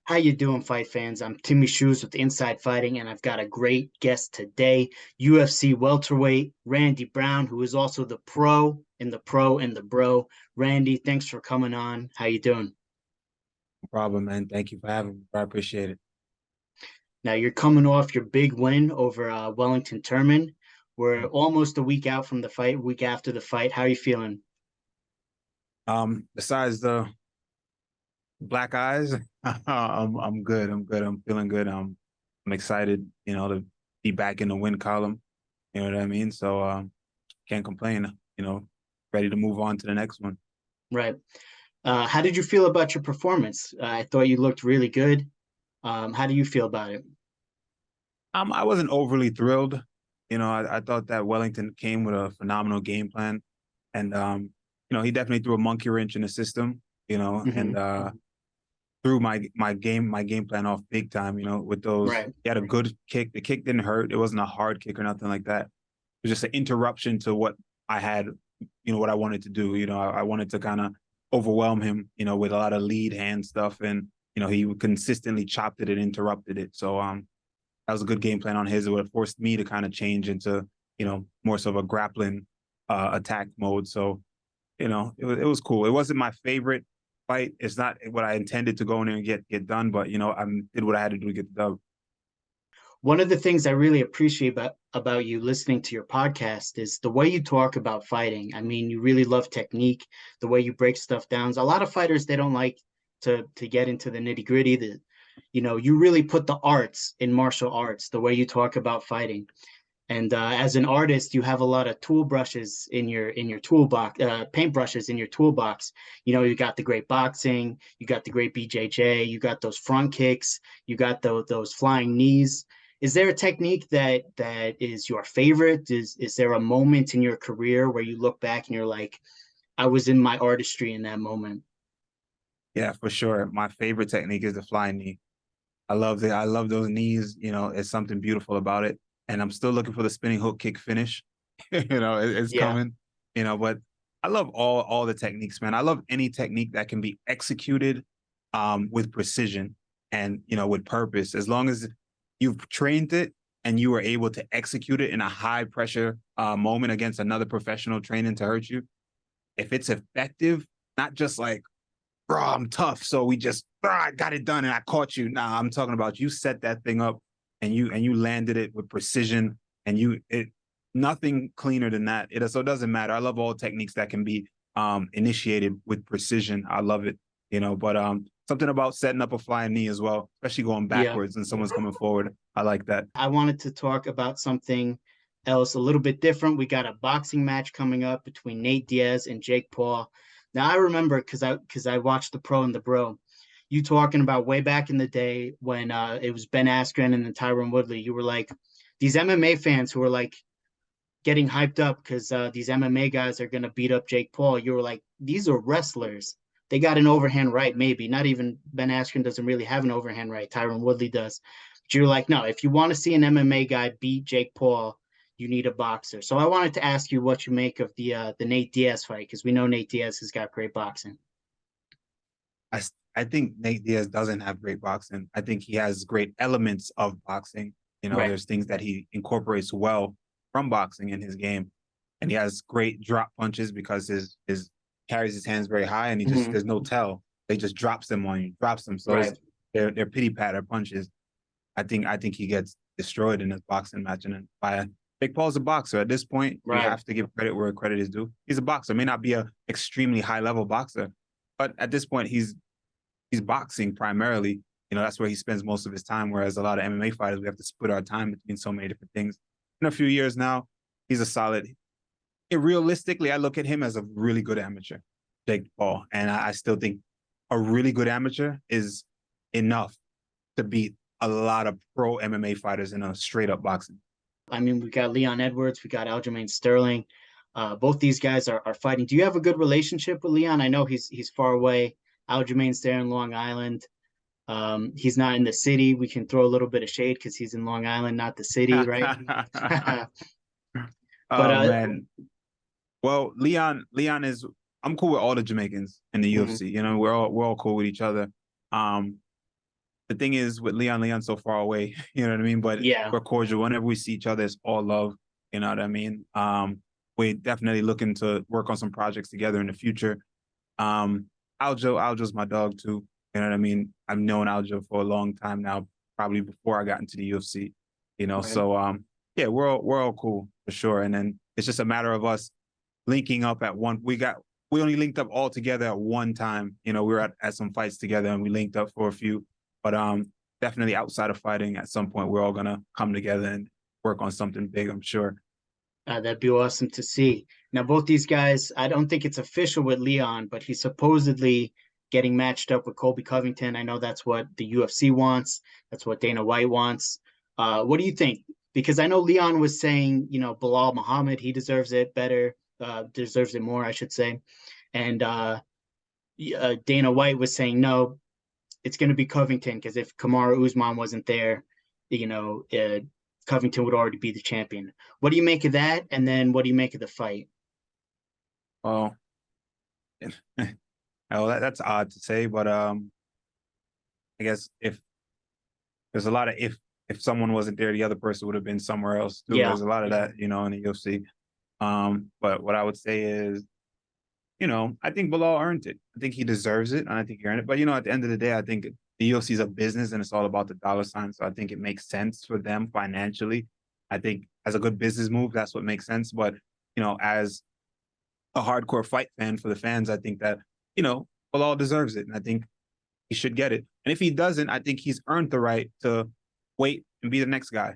How you doing, fight fans? I'm Timmy Shoes with Inside Fighting, and I've got a great guest today, UFC welterweight Randy Brown, who is also the pro and the pro and the bro. Randy, thanks for coming on. How you doing? No problem, man. Thank you for having me. I appreciate it. Now you're coming off your big win over Wellington Turman. We're almost a week out from the fight, week after the fight. How are you feeling? Besides the black eyes, I'm good. I'm good. I'm feeling good. I'm excited, to be back in the win column. You know what I mean? So can't complain, ready to move on to the next one. Right. How did you feel about your performance? I thought you looked really good. How do you feel about it? I wasn't overly thrilled. I thought that Wellington came with a phenomenal game plan. And he definitely threw a monkey wrench in the system, and Hmm. threw my game plan off big time, with those. Right. He had a good kick. The kick didn't hurt. It wasn't a hard kick or nothing like that. It was just an interruption to what I had, what I wanted to do. I wanted to kind of overwhelm him, with a lot of lead hand stuff. And, he consistently chopped it and interrupted it. So that was a good game plan on his. It would have forced me to kind of change into, more so of a grappling attack mode. So, it was cool. It wasn't my favorite fight. It's not what I intended to go in there and get done, but I did what I had to do to get the dub. One of the things I really appreciate about you listening to your podcast is the way you talk about fighting. I mean, you really love technique, the way you break stuff down. A lot of fighters they don't like to get into the nitty gritty. You really put the arts in martial arts, the way you talk about fighting. And as an artist, you have a lot of tool brushes in your toolbox, paint brushes in your toolbox. You got the great boxing, you got the great BJJ, you got those front kicks, you got those flying knees. Is there a technique that is your favorite? Is there a moment in your career where you look back and you're like, I was in my artistry in that moment? Yeah, for sure. My favorite technique is the flying knee. I love those knees. It's something beautiful about it. And I'm still looking for the spinning hook kick finish. It's Yeah, coming. But I love all the techniques, man. I love any technique that can be executed with precision and with purpose. As long as you've trained it and you were able to execute it in a high pressure moment against another professional training to hurt you. If it's effective, not just like, bro, I'm tough, so we just, I got it done and I caught you. Nah, I'm talking about you set that thing up and you landed it with precision and nothing cleaner than that. So it doesn't matter. I love all techniques that can be initiated with precision. I love it, but something about setting up a flying knee as well, especially going yeah. backwards and someone's coming forward. I like that. I wanted to talk about something else a little bit different. We got a boxing match coming up between Nate Diaz and Jake Paul. Now I remember because I watched the pro and the bro. You talking about way back in the day when it was Ben Askren and then Tyron Woodley. You were like these MMA fans who were like getting hyped up because these MMA guys are gonna beat up Jake Paul. You were like, these are wrestlers. They got an overhand right, maybe. Not even Ben Askren doesn't really have an overhand right. Tyron Woodley does. But you're like, no, if you want to see an MMA guy beat Jake Paul, you need a boxer. So I wanted to ask you what you make of the Nate Diaz fight, because we know Nate Diaz has got great boxing. I, I think Nate Diaz doesn't have great boxing. I think he has great elements of boxing. Right. There's things that he incorporates well from boxing in his game. And he has great drop punches because his carries his hands very high and Hmm. there's no tell. They just drops them on you, drops them. So Right. they're pity patter punches. I think he gets destroyed in his boxing match. And by Big Paul's a boxer. At this point, you Right. have to give credit where credit is due. He's a boxer. May not be a extremely high level boxer, but at this point, he's boxing primarily. That's where he spends most of his time. Whereas a lot of MMA fighters, we have to split our time between so many different things. In a few years now, he's a solid. Realistically, I look at him as a really good amateur, Jake Paul, and I still think a really good amateur is enough to beat a lot of pro MMA fighters in a straight up boxing. I mean, we got Leon Edwards, we got Aljamain Sterling. Both these guys are fighting. Do you have a good relationship with Leon? I know he's far away. Aljamain's there in Long Island. He's not in the city. We can throw a little bit of shade because he's in Long Island, not the city, right? But Oh man. Well, Leon is. I'm cool with all the Jamaicans in the mhm, UFC. We're all cool with each other. Um, the thing is with Leon's so far away, you know what I mean? But Yeah, we're cordial. Whenever we see each other, it's all love, you know what I mean? We're definitely looking to work on some projects together in the future. Um, Aljo's my dog too. You know what I mean? I've known Aljo for a long time now, probably before I got into the UFC. You know, right. so yeah, we're all cool for sure. And then it's just a matter of us linking up at one. We only linked up all together at one time. You know, we were at some fights together and we linked up for a few. But definitely outside of fighting, at some point we're all gonna come together and work on something big, I'm sure. That'd be awesome to see. Now, both these guys, I don't think it's official with Leon, but he's supposedly getting matched up with Colby Covington. I know that's what the UFC wants. That's what Dana White wants. What do you think? Because I know Leon was saying, Bilal Muhammad, he deserves it better, deserves it more, I should say. And Dana White was saying, no, it's going to be Covington because if Kamaru Usman wasn't there, you know, Covington would already be the champion. What do you make of that? And then what do you make of the fight? Well, well, that's odd to say, but I guess if there's a lot of if someone wasn't there, the other person would have been somewhere else too. Yeah, There's a lot of yeah, that, in the UFC. But what I would say is, I think Bilal earned it. I think he deserves it, and I think he earned it. But at the end of the day, I think the UFC is a business, and it's all about the dollar sign. So I think it makes sense for them financially. I think as a good business move, that's what makes sense. But as a hardcore fight fan for the fans, I think that Bilal deserves it, and I think he should get it. And if he doesn't, I think he's earned the right to wait and be the next guy.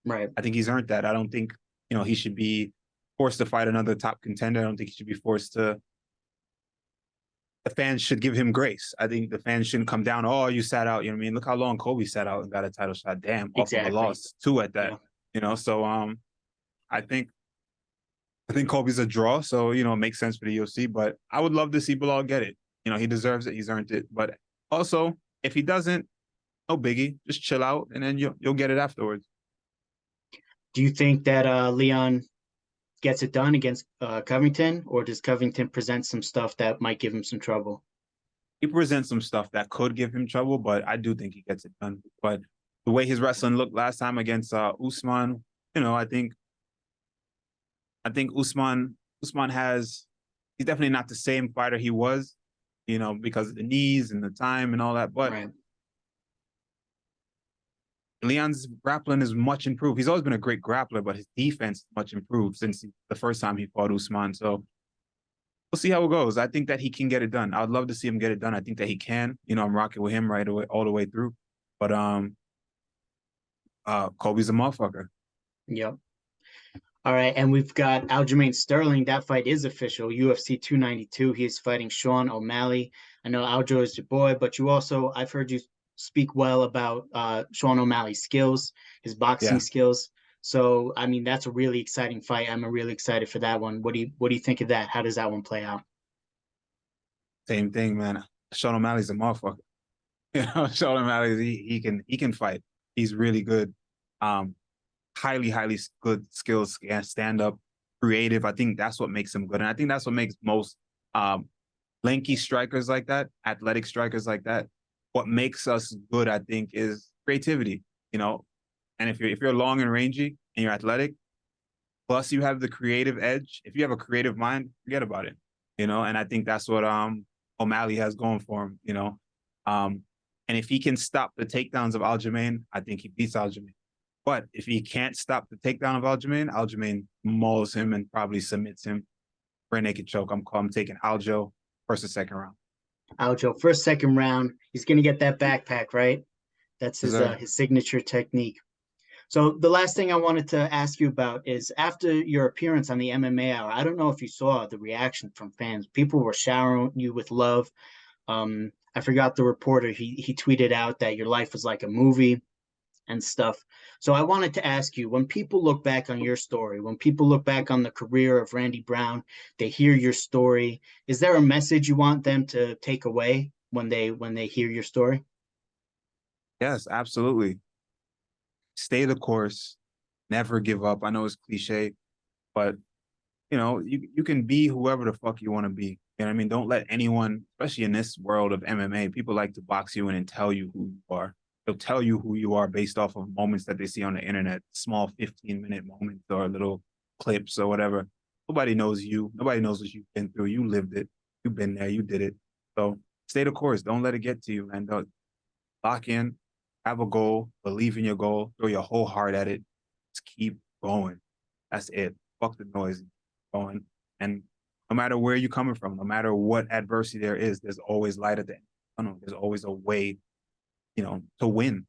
right. I think he's earned that. I don't think he should be forced to fight another top contender. I don't think he should be forced to. The fans should give him grace. I think the fans shouldn't come down. Oh, you sat out. You know what I mean? Look how long Kobe sat out and got a title shot. Damn, off of a Exactly. loss, two at that. Yeah. So I think Kobe's a draw. So it makes sense for the UFC. But I would love to see Bilal get it. He deserves it. He's earned it. But also, if he doesn't, no biggie. Just chill out, and then you'll get it afterwards. Do you think that Leon gets it done against Covington, or does Covington present some stuff that might give him some trouble? He presents some stuff that could give him trouble, but I do think he gets it done. But the way his wrestling looked last time against Usman, I think Usman he's definitely not the same fighter he was, because of the knees and the time and all that. But Right. Leon's grappling is much improved. He's always been a great grappler, but his defense is much improved since the first time he fought Usman. So we'll see how it goes. I think that he can get it done. I would love to see him get it done. I think that he can. I'm rocking with him right away, all the way through. But Kobe's a motherfucker. Yep. All right, and we've got Aljamain Sterling. That fight is official. UFC 292. He is fighting Sean O'Malley. I know Aljo is your boy, but I've heard you speak well about Sean O'Malley's skills, his boxing Yeah, skills. So, I mean, that's a really exciting fight. I'm really excited for that one. What do you think of that? How does that one play out? same thing, man. Sean O'Malley's a motherfucker. Sean O'Malley, he can fight. He's really good. Um, highly good skills, stand up, creative. I think that's what makes him good, and I think that's what makes most lanky strikers like that, athletic strikers like that. What makes us good, I think, is creativity. And if you're long and rangy and you're athletic, plus you have the creative edge. If you have a creative mind, forget about it. And I think that's what O'Malley has going for him. Um, and if he can stop the takedowns of Aljamain, I think he beats Aljamain. But if he can't stop the takedown of Aljamain mauls him and probably submits him for a naked choke. I'm taking Aljo first or second round. Aljo, first, second round. He's going to get that backpack, right? That's Yes, his sir. his signature technique. So the last thing I wanted to ask you about is after your appearance on the MMA Hour, I don't know if you saw the reaction from fans. People were showering you with love. I forgot the reporter. He tweeted out that your life was like a movie and stuff. So I wanted to ask you, when people look back on your story, when people look back on the career of Randy Brown, they hear your story. Is there a message you want them to take away when they hear your story? Yes, absolutely. Stay the course. Never give up. I know it's cliche, but you can be whoever the fuck you want to be. You know what I mean? Don't let anyone, especially in this world of MMA, people like to box you in and tell you who you are. they'll tell you who you are based off of moments that they see on the internet, small 15-minute moments or little clips or whatever. Nobody knows you. Nobody knows what you've been through. You lived it. You've been there. You did it. So stay the course. Don't let it get to you, man. Don't lock in, have a goal, believe in your goal, throw your whole heart at it. Just keep going. That's it. Fuck the noise. Going. And no matter where you're coming from, no matter what adversity there is, there's always light at the end. There's always a way, to win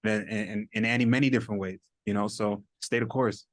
in many different ways, so stay the course.